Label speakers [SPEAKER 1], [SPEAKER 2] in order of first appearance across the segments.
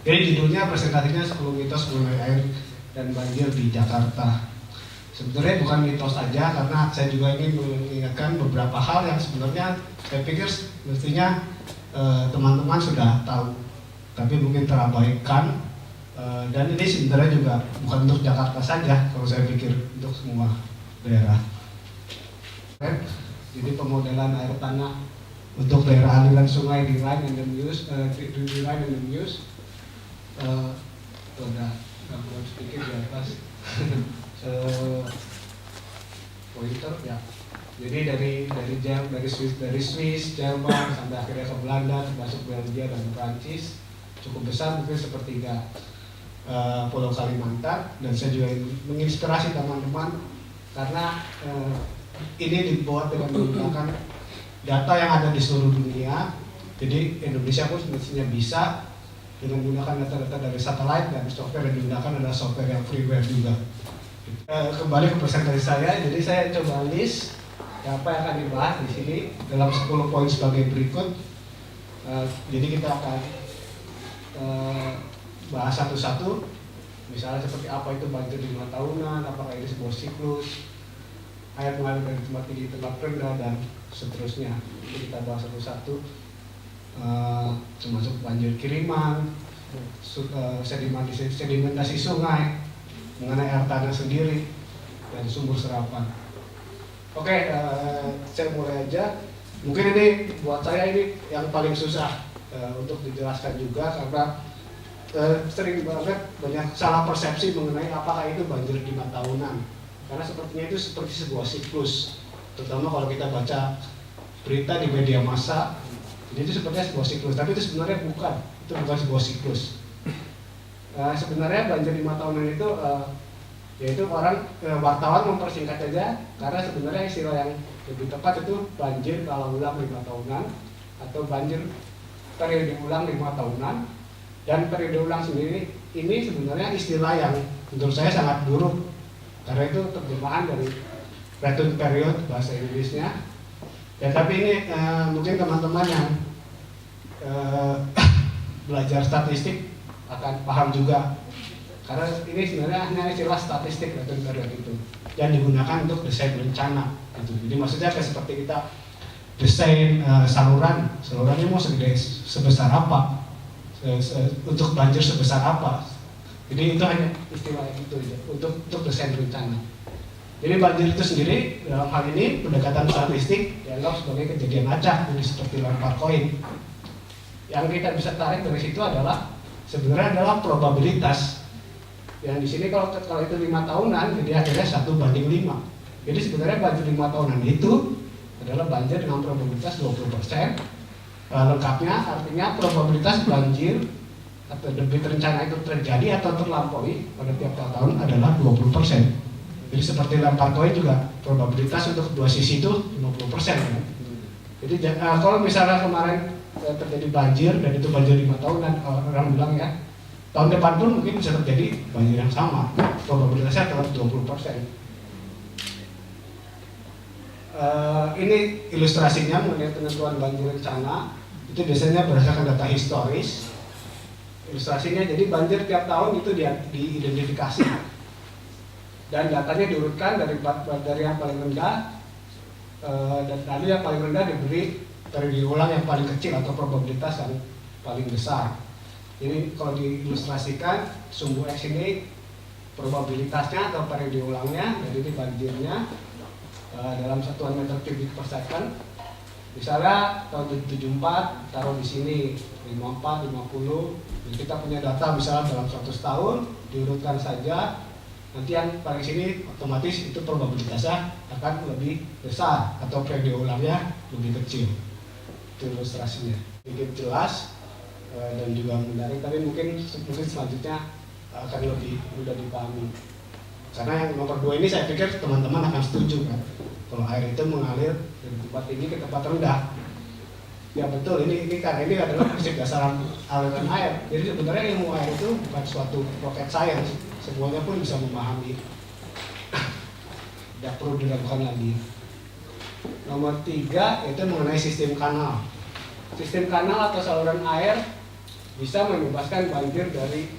[SPEAKER 1] Jadi judulnya presentasinya 10 mitos mengenai air dan banjir di Jakarta. Sebenarnya bukan mitos saja, karena saya juga ingin mengingatkan beberapa hal yang sebenarnya saya pikir mestinya teman-teman sudah tahu, tapi mungkin terabaikan. Dan ini sebenarnya juga bukan untuk Jakarta saja, kalau saya pikir untuk semua daerah. Jadi pemodelan air tanah untuk daerah aliran sungai di Rhine and the Meuse, udah gambar sedikit di atas. Pointer ya. Jadi dari Swiss, Jerman sampai akhirnya ke Belanda, termasuk Belgia dan Prancis, cukup besar, mungkin sepertiga Pulau Kalimantan. Dan saya juga menginspirasi teman-teman karena ini dibuat dengan menggunakan data yang ada di seluruh dunia. Jadi Indonesia pun sebenarnya bisa dengan menggunakan data-data dari satelit, dan software yang digunakan adalah software yang freeware juga. Kembali ke presentasi saya, jadi saya coba list apa yang akan dibahas di sini dalam 10 poin sebagai berikut. Jadi kita akan bahas satu-satu, misalnya seperti apa itu banjir 5 tahunan, apakah ini sebuah siklus, air mengalir dari tempat tinggi tempat rendah, dan seterusnya. Jadi kita bahas satu-satu, termasuk banjir kiriman, sedimentasi sungai, mengenai air tanah sendiri, dan sumber serapan. Oke, saya mulai aja. Mungkin ini buat saya ini yang paling susah untuk dijelaskan juga, karena sering banget banyak salah persepsi mengenai apakah itu banjir 5 tahunan. Karena sepertinya itu seperti sebuah siklus, terutama kalau kita baca berita di media massa, jadi itu sepertinya sebuah siklus, tapi itu sebenarnya bukan sebuah siklus. Sebenarnya banjir 5 tahunan itu yaitu wartawan mempersingkat saja, karena sebenarnya istilah yang lebih tepat itu banjir kala ulang 5 tahunan atau banjir periode ulang 5 tahunan. Dan periode ulang sendiri ini sebenarnya istilah yang menurut saya sangat buruk, karena itu terjemahan dari return period bahasa Inggrisnya. Ya, tapi ini mungkin teman-teman yang belajar statistik akan paham juga, karena ini sebenarnya hanya istilah statistik return period itu yang digunakan untuk desain rencana gitu. Jadi maksudnya kayak seperti kita desain salurannya mau sebesar apa, untuk banjir sebesar apa. Jadi itu hanya istilah itu ya, untuk desain rencana. Jadi banjir itu sendiri dalam hal ini pendekatan statistik dianggap sebagai kejadian acak, jadi seperti lempar koin. Yang kita bisa tarik dari situ sebenarnya adalah probabilitas. Yang di sini kalau itu 5 tahunan, jadi akhirnya 1:5. Jadi sebenarnya banjir 5 tahunan itu adalah banjir dengan probabilitas 20%. Lengkapnya artinya probabilitas banjir atau debit rencana itu terjadi atau terlampaui pada tiap tahun adalah 20%. Jadi seperti lempar koin juga probabilitas untuk dua sisi itu 50%. Kan? Jadi kalau misalnya kemarin terjadi banjir dan itu banjir 5 tahunan, orang bilang ya tahun depan pun mungkin bisa terjadi banjir yang sama, probabilitasnya adalah 20%. Ini ilustrasinya mengenai penentuan banjir rencana. Itu biasanya berdasarkan data historis. Ilustrasinya, jadi banjir tiap tahun itu diidentifikasi dan datanya diurutkan dari yang paling rendah, dan lalu yang paling rendah diberi periode ulang yang paling kecil atau probabilitas yang paling besar. Jadi kalau diilustrasikan, sumbu X ini probabilitasnya atau periode ulangnya, jadi ini banjirnya dalam satuan meter kubik per second. Misalnya tahun 74 taruh di sini 54, 50. Jadi kita punya data misalnya dalam 100 tahun, diurutkan saja. Nanti yang paling sini otomatis itu probabilitasnya akan lebih besar atau periode ulangnya lebih kecil. Itu ilustrasinya. Sedikit jelas dan juga menarik, tapi mungkin selanjutnya akan lebih mudah dipahami. Karena yang nomor 2 ini saya pikir teman-teman akan setuju kan, kalau air itu mengalir dari tempat tinggi ke tempat rendah. Ya betul, ini karena ini adalah prinsip dasar aliran air. Jadi sebenarnya ilmu air itu bukan suatu rocket science, semuanya pun bisa memahami. Tidak perlu diragukan lagi. Nomor 3 itu mengenai sistem kanal. Sistem kanal atau saluran air bisa membebaskan banjir dari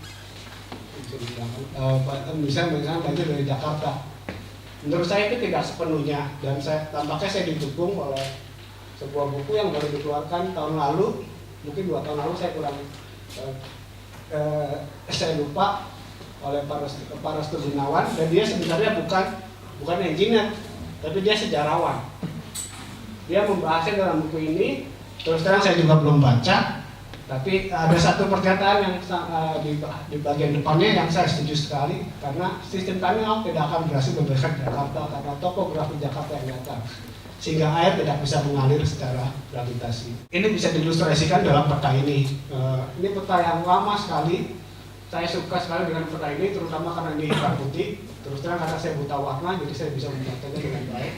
[SPEAKER 1] misalnya banjir dari Jakarta. Menurut saya itu tidak sepenuhnya, dan tampaknya saya didukung oleh sebuah buku yang baru dikeluarkan tahun lalu, mungkin 2 tahun lalu, saya kurang saya lupa, oleh Pak Restu Gunawan, dan dia sebenarnya bukan engineer, tapi dia sejarawan. Dia membahasnya dalam buku ini. Terus terang saya juga belum baca, tapi ada satu pernyataan yang di bagian depannya yang saya setuju sekali, karena sistem tunnel tidak akan berhasil membebaskan Jakarta karena topografi Jakarta yang datar, sehingga air tidak bisa mengalir secara gravitasi. Ini bisa diilustrasikan dalam peta ini. Ini peta yang lama sekali. Saya suka sekali dengan peta ini, terutama karena ini hitam putih. Terus terang karena saya buta warna, jadi saya bisa membacanya dengan baik.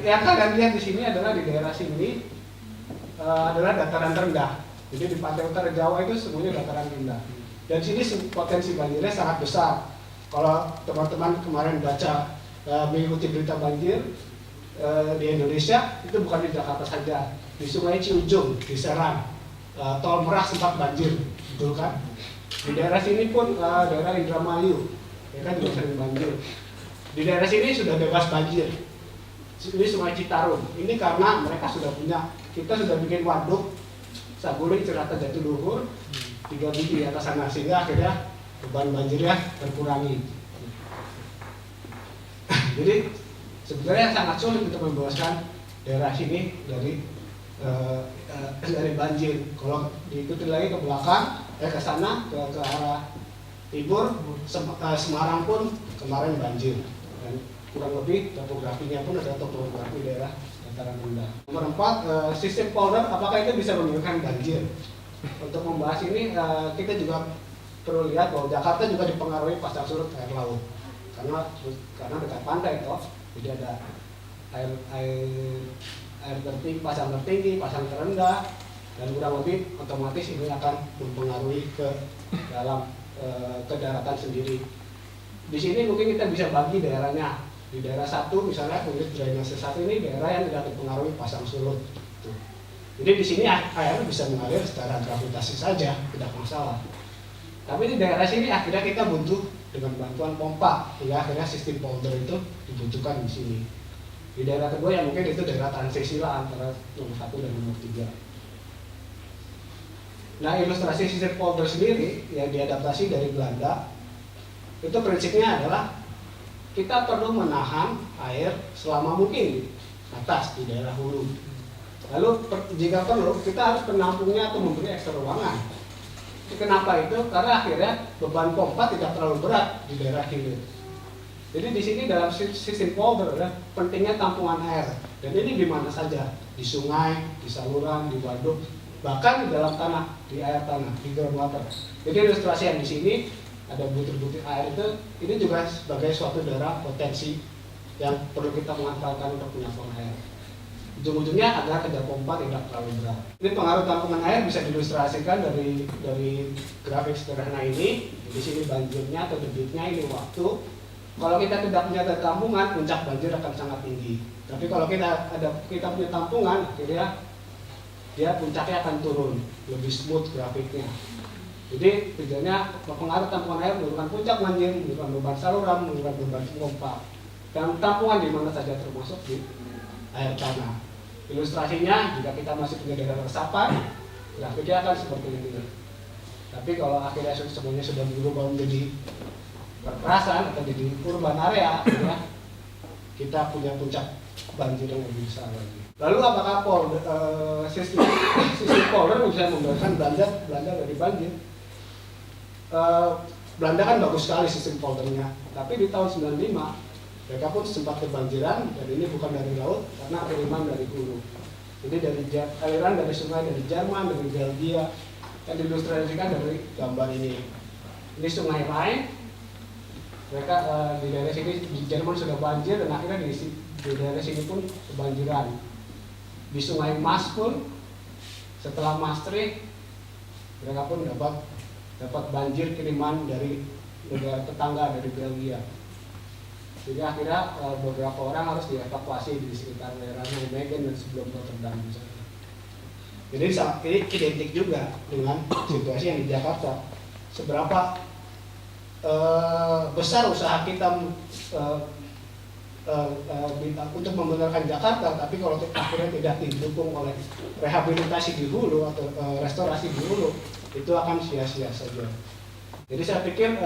[SPEAKER 1] Yang kalian lihat di sini adalah di daerah sini adalah dataran rendah. Jadi di pantai utara Jawa itu semuanya dataran rendah. Dan sini potensi banjirnya sangat besar. Kalau teman-teman kemarin baca mengikuti berita banjir di Indonesia, itu bukan di Jakarta saja, di Sungai Ciujung, di Serang, Tol Merak sempat banjir, betul kan? Di daerah sini pun daerah Indramayu, ya kan juga sering banjir. Di daerah sini sudah bebas banjir. Ini Sungai Citarum. Ini karena mereka sudah punya, kita sudah bikin waduk Saguling, Cirata, Jatiluhur, 3 biji di atas sana, sehingga akhirnya beban banjirnya terkurangi. Jadi sebenarnya sangat sulit untuk membebaskan daerah sini dari banjir. Kalau diikuti lagi ke belakang, ke sana, ke arah timur, Semarang pun kemarin banjir. Dan kurang lebih topografinya pun adalah topografi daerah dataran rendah. Nomor 4, sistem polder, apakah itu bisa menyebabkan banjir? Untuk membahas ini kita juga perlu lihat bahwa Jakarta juga dipengaruhi pasang surut air laut, karena dekat pantai toh, jadi ada air tertinggi, pasang tertinggi, pasang terendah, dan kurang lebih otomatis ini akan mempengaruhi ke dalam ke daratan sendiri. Di sini mungkin kita bisa bagi daerahnya. Di daerah 1 misalnya unit drainase 1 ini daerah yang tidak dipengaruhi pasang surut. Jadi di sini air bisa mengalir secara gravitasi saja, tidak masalah. Tapi di daerah sini akhirnya kita butuh dengan bantuan pompa, sehingga akhirnya sistem polder itu dibutuhkan di sini. Di daerah kedua yang mungkin itu daerah transisi lah antara nomor 1 dan nomor 3. Nah, ilustrasi sistem polder sendiri yang diadaptasi dari Belanda, itu prinsipnya adalah kita perlu menahan air selama mungkin di atas di daerah hulu. Lalu jika perlu kita harus penampungnya atau memberi ekstra ruangan. Kenapa itu? Karena akhirnya beban pompa tidak terlalu berat di daerah hilir. Jadi di sini dalam sistem polder adalah pentingnya tampungan air. Dan ini di mana saja, di sungai, di saluran, di waduk, bahkan di dalam tanah, di air tanah, di groundwater. Jadi ilustrasi yang di sini ada butir-butir air itu, ini juga sebagai suatu daerah potensi yang perlu kita manfaatkan untuk penampungan air. Ujung-ujungnya adalah kerja pompa tidak terlalu berat. Ini pengaruh tampungan air bisa diilustrasikan dari grafik sederhana ini. Di sini banjirnya atau debitnya, ini waktu. Kalau kita tidak punya tampungan, puncak banjir akan sangat tinggi. Tapi kalau kita punya tampungan, akhirnya dia puncaknya akan turun, lebih smooth grafiknya. Jadi tujuannya mempengaruhi tampungan air, menurunkan puncak banjir, menurunkan beban saluran, menurunkan beban pompa. Dan tampungan di mana saja termasuk di air tanah. Ilustrasinya jika kita masih punya daerah resapan, grafiknya akan seperti ini. Tapi kalau akhirnya semuanya sudah berubah menjadi perperasan atau jadi urban area, ya, kita punya puncak banjir yang lebih besar lagi. Lalu apakah sistem polder bisa membebaskan Belanda dari banjir? Belanda kan bagus sekali sistem poldernya, tapi di tahun 95 mereka pun sempat kebanjiran, dan ini bukan dari laut karena kiriman dari hulu. Jadi dari aliran dari sungai dari Jerman, dari Belgia, yang diilustrasikan dari gambar ini. Ini sungai Rhine. Mereka di daerah sini di Jerman sudah banjir, dan akhirnya di daerah sini pun kebanjiran. Di Sungai Maas pun setelah Maastricht mereka pun dapat banjir kiriman dari negara tetangga dari Belgia. Jadi akhirnya beberapa orang harus dievakuasi di sekitar daerah Nijmegen dan sebelum Rotterdam misalnya. Jadi ini identik juga dengan situasi yang di Jakarta. Seberapa besar usaha kita untuk membenarkan Jakarta, tapi kalau akhirnya tidak didukung oleh rehabilitasi di hulu atau restorasi di hulu, itu akan sia-sia saja. Jadi saya pikir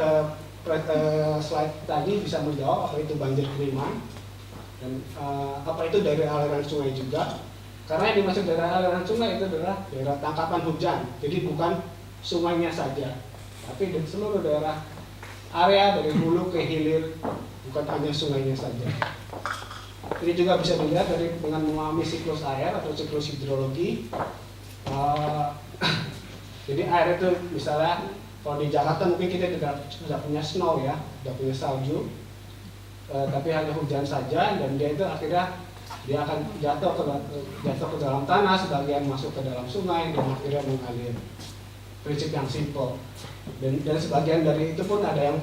[SPEAKER 1] slide tadi bisa menjawab apa itu banjir kiriman dan apa itu dari aliran sungai juga. Karena yang dimaksud dari aliran sungai itu adalah daerah tangkapan hujan, jadi bukan sungainya saja, tapi di seluruh daerah area dari hulu ke hilir, bukan hanya sungainya saja. Ini juga bisa dilihat dengan memahami siklus air atau siklus hidrologi. Jadi air itu misalnya kalau di Jakarta mungkin kita tidak punya snow ya, tidak punya salju, tapi hanya hujan saja, dan dia itu akhirnya dia akan jatuh ke dalam tanah, sebagian masuk ke dalam sungai dan akhirnya mengalir. Prinsip yang simpel. Dan sebagian dari itu pun ada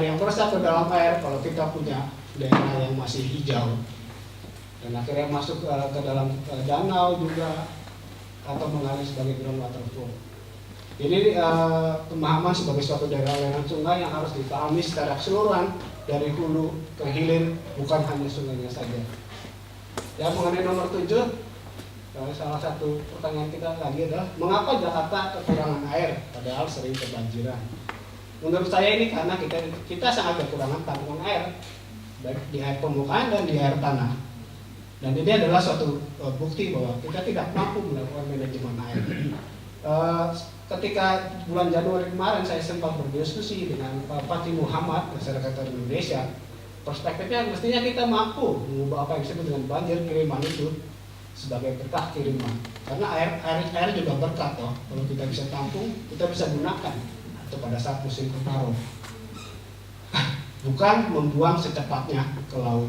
[SPEAKER 1] yang meresap ke dalam air kalau kita punya daerah yang masih hijau, dan akhirnya masuk ke dalam danau juga atau mengalir sebagai groundwater flow. Jadi pemahaman sebagai suatu daerah aliran sungai yang harus dipahami secara keseluruhan dari hulu ke hilir, bukan hanya sungainya saja. Yang mengenai nomor 7, salah satu pertanyaan kita lagi adalah mengapa Jakarta kekurangan air padahal sering kebanjiran. Menurut saya ini karena kita sangat kekurangan tampungan air, baik di air permukaan dan di air tanah. Dan ini adalah suatu bukti bahwa kita tidak mampu melakukan manajemen air. Ketika bulan Januari kemarin saya sempat berdiskusi dengan Pak Fatih Muhammad, masyarakat Indonesia, perspektifnya mestinya kita mampu mengubah apa yang disebut dengan banjir kiriman itu sebagai berkah kiriman. Karena air juga berkah toh. Kalau kita bisa tampung, kita bisa gunakan atau pada saat musim kemarau. Bukan membuang secepatnya ke laut.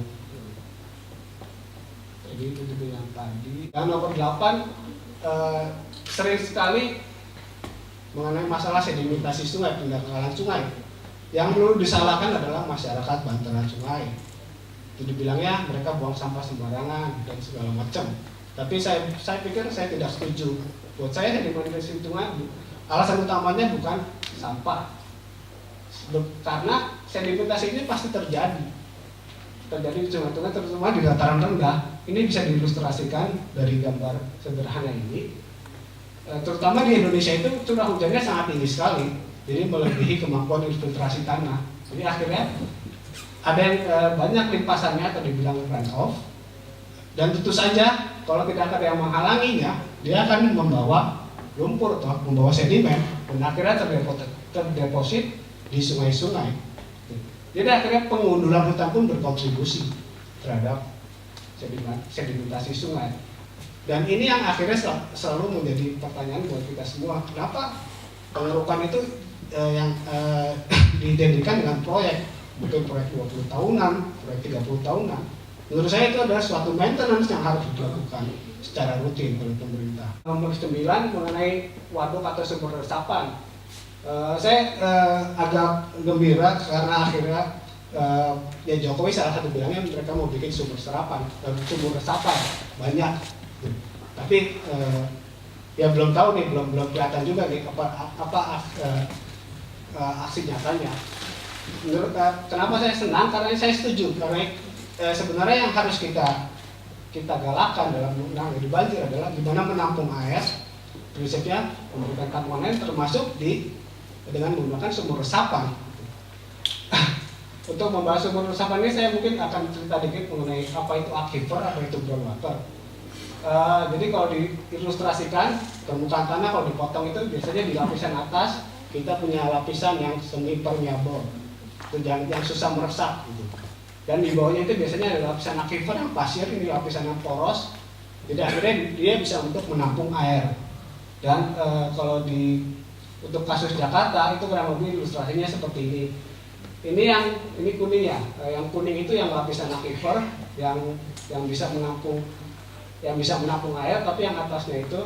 [SPEAKER 1] Jadi itu yang tadi. Dan nomor 8, sering sekali mengenai masalah sedimentasi sungai, pendangkalan sungai. Yang perlu disalahkan adalah masyarakat bantaran sungai. Itu dibilangnya mereka buang sampah sembarangan dan segala macam. Tapi saya pikir saya tidak setuju. Buat saya sedimentasi sungai alasan utamanya bukan sampah, karena sedimentasi ini pasti terjadi di sungai-sungai, terutama di dataran rendah. Ini bisa diilustrasikan dari gambar sederhana ini. Terutama di Indonesia itu curah hujannya sangat tinggi sekali, jadi melebihi kemampuan infiltrasi tanah. Jadi akhirnya ada yang banyak limpasannya atau dibilang runoff, dan tentu saja kalau tidak ada yang menghalanginya, dia akan membawa lumpur atau membawa sedimen, dan akhirnya terdeposit di sungai-sungai. Jadi akhirnya pengundulan hutan pun berkontribusi terhadap sedimentasi sungai. Dan ini yang akhirnya selalu menjadi pertanyaan buat kita semua. Kenapa pengerukan itu yang diidentikan dengan proyek, mungkin proyek 20 tahunan, proyek 30 tahunan. Menurut saya itu adalah suatu maintenance yang harus dilakukan secara rutin oleh pemerintah. Nomor 9 mengenai waduk atau sumber resapan. Saya agak gembira karena akhirnya ya Jokowi salah satu bilangnya mereka mau bikin sumber resapan banyak. Tapi ya belum tahu nih, belum kelihatan juga nih apa aksi nyatanya. Menurut kenapa saya senang? Karena saya setuju, karena sebenarnya yang harus kita galakkan dalam menangani banjir adalah gimana menampung air. Prinsipnya memberikan tampungan air termasuk dengan menggunakan sumber resapan. Untuk membahas sumber resapan ini saya mungkin akan cerita dikit mengenai apa itu aquifer, apa itu groundwater. Jadi kalau diilustrasikan, permukaan tanah kalau dipotong itu biasanya di lapisan atas kita punya lapisan yang semi permeable, itu yang susah meresap gitu. Dan di bawahnya itu biasanya ada lapisan aquifer yang pasir, ini lapisan yang poros. Jadi akhirnya dia bisa untuk menampung air. Dan kalau untuk kasus Jakarta itu kurang lebih ilustrasinya seperti ini. Ini kuning ya. Yang kuning itu yang lapisan aquifer yang bisa menampung air, tapi yang atasnya itu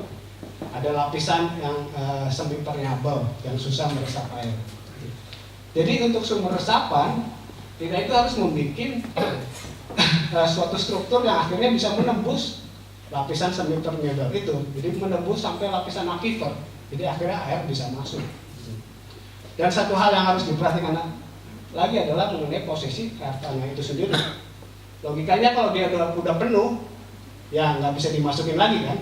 [SPEAKER 1] ada lapisan yang semi permeable yang susah meresap air. Jadi untuk sumber resapan kita itu harus membuat suatu struktur yang akhirnya bisa menembus lapisan semi permeable itu, jadi menembus sampai lapisan aquifer, jadi akhirnya air bisa masuk. Dan satu hal yang harus diperhatikan lagi adalah mengenai posisi air tanah itu sendiri. Logikanya kalau dia udah penuh, ya nggak bisa dimasukin lagi kan.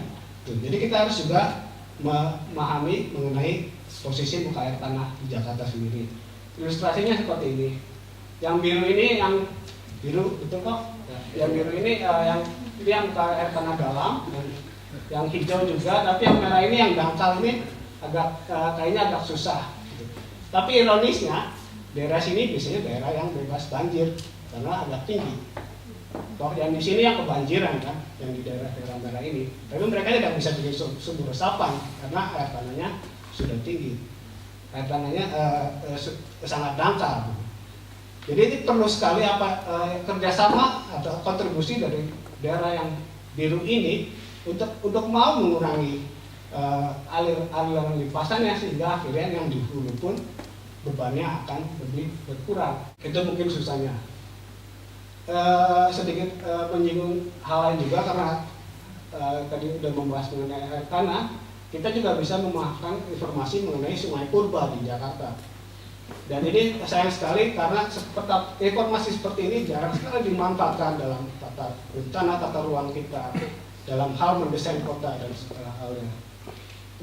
[SPEAKER 1] Jadi kita harus juga memahami mengenai posisi muka air tanah di Jakarta sendiri. Ilustrasinya seperti ini. Yang biru ini, yang biru betul kok. Yang biru ini yang muka air tanah dalam, yang hijau juga. Tapi yang merah ini yang dangkal ini agak kayaknya agak susah. Tapi ironisnya daerah sini biasanya daerah yang bebas banjir karena agak tinggi. Toh yang di sini yang kebanjiran kan, yang di daerah-daerah merah ini. Tapi mereka tidak bisa bikin sumur resapan karena air tanahnya sudah tinggi. Air tanahnya sangat dangkal. Jadi ini perlu sekali kerjasama atau kontribusi dari daerah yang biru ini untuk mau mengurangi aliran limpasannya sehingga akhirnya yang di hulu pun bebannya akan lebih berkurang. Itu mungkin susahnya. Sedikit menyinggung hal lain juga karena tadi udah membahas mengenai air tanah, kita juga bisa memahamkan informasi mengenai Sungai Purba di Jakarta. Dan ini sayang sekali karena informasi seperti ini jarang sekali dimanfaatkan dalam tata ruang kita, dalam hal mendesain kota dan segala halnya.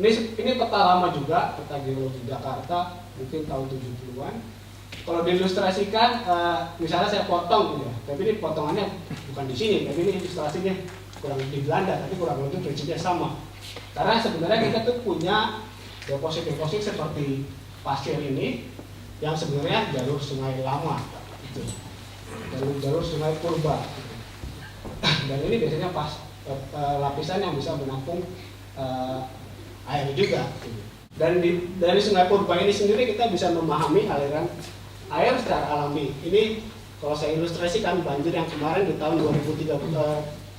[SPEAKER 1] Ini peta lama juga, peta geologi Jakarta, mungkin tahun 70-an. Kalau diilustrasikan, misalnya saya potong gitu ya, tapi ini potongannya bukan di sini, tapi ini ilustrasinya kurang di Belanda, tapi kurang lebih prinsipnya sama. Karena sebenarnya kita tuh punya deposit-deposit seperti pasir ini, yang sebenarnya jalur sungai lama, gitu. Jalur sungai purba. Dan ini biasanya lapisan yang bisa menampung air juga. Dan dari sungai purba ini sendiri kita bisa memahami aliran air secara alami. Ini kalau saya ilustrasikan banjir yang kemarin di tahun 2030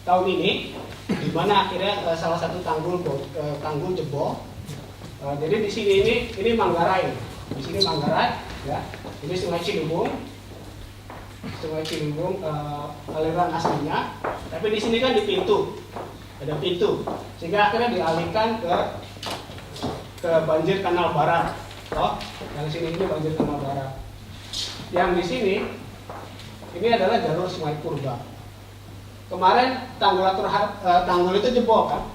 [SPEAKER 1] tahun ini, di mana akhirnya salah satu tanggul jebol. Jadi di sini ini Manggarai, di sini Manggarai, ya. Ini Sungai Ciliwung, aliran aslinya. Tapi di sini kan di pintu, ada pintu, sehingga akhirnya dialihkan ke banjir Kanal Barat. Oh, yang sini ini banjir Kanal Barat. Yang di sini ini adalah jalur Sungai Purba. Kemarin tanggul itu jebol kan?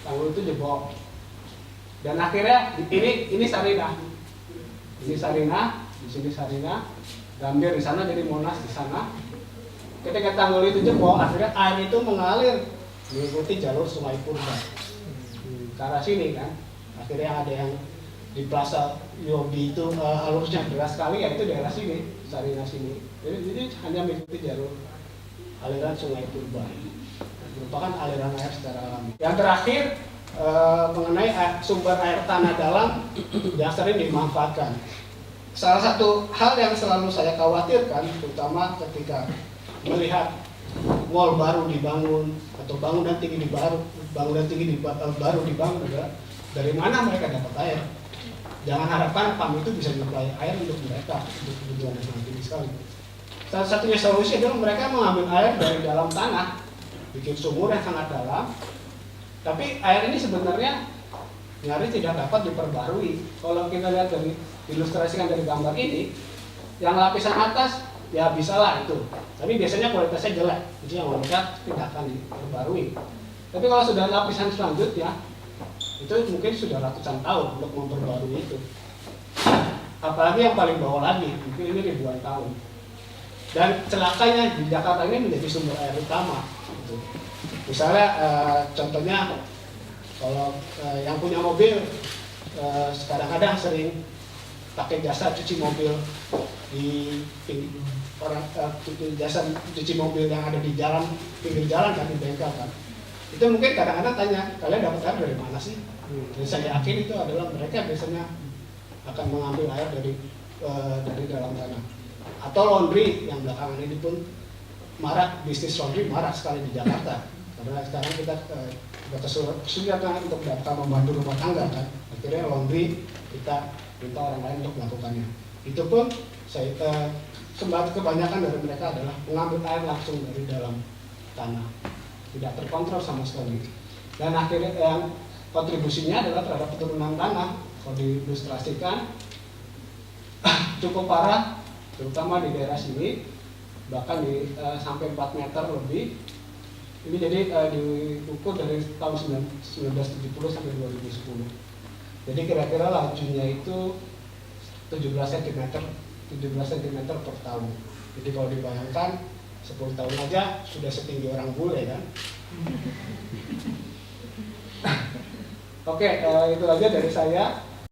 [SPEAKER 1] Tanggul itu jebol. Dan akhirnya ini Sarinah. Ini Sarinah, di sini Sarinah, Gambir di sana, jadi Monas di sana. Ketika tanggul itu jebol, akhirnya air itu mengalir mengikuti jalur Sungai Purba ke arah sini kan. Akhirnya ada yang di Plaza Yobi itu arusnya deras sekali, ya itu daerah sini, Sarinah sini. Jadi hanya mengikuti jalur aliran Sungai Purba, merupakan aliran air secara alami. Yang terakhir mengenai sumber air tanah dalam yang sering dimanfaatkan. Salah satu hal yang selalu saya khawatirkan, terutama ketika melihat mall baru dibangun atau bangunan tinggi baru dibangun adalah dari mana mereka dapat air. Jangan harapkan PAM itu bisa menyuplai air untuk mereka, untuk kebutuhan yang sangat tinggi sekali. Salah satunya solusi adalah mereka mengambil air dari dalam tanah, bikin sumur yang sangat dalam. Tapi air ini sebenarnya nyaris tidak dapat diperbarui. Kalau kita lihat dari ilustrasikan dari gambar ini, yang lapisan atas ya bisalah itu. Tapi biasanya kualitasnya jelek, jadi yang mereka tidak akan diperbarui. Tapi kalau sudah lapisan selanjutnya, itu mungkin sudah ratusan tahun untuk memperbarui itu. Apalagi yang paling bawah lagi, mungkin ini ribuan tahun. Dan celakanya di Jakarta ini menjadi sumber air utama. Gitu. Misalnya contohnya kalau yang punya mobil kadang-kadang sering pakai jasa cuci mobil di jasa cuci mobil yang ada di pinggir jalan kan, di bengkel kan. Itu mungkin kadang-kadang tanya, kalian dapat air dari mana sih? Dan saya yakin itu adalah mereka biasanya akan mengambil air dari dalam tanah. Atau laundry yang belakangan ini pun marak, bisnis laundry marak sekali di Jakarta. Karena sekarang kita kesulitan untuk dapat membantu rumah tangga kan. Akhirnya laundry kita minta orang lain untuk melakukannya. Itu pun kebanyakan dari mereka adalah mengambil air langsung dari dalam tanah. tidak terkontrol sama sekali. Dan akhirnya yang kontribusinya adalah terhadap penurunan tanah. Kalau diilustrasikan cukup parah, terutama di daerah sini, bahkan sampai 4 meter lebih. Ini jadi diukur dari tahun 1970 sampai 2010. Jadi kira-kira lajunya itu 17 cm per tahun. Jadi kalau dibayangkan 10 tahun aja sudah setinggi orang bule kan. Oke, itu aja dari saya.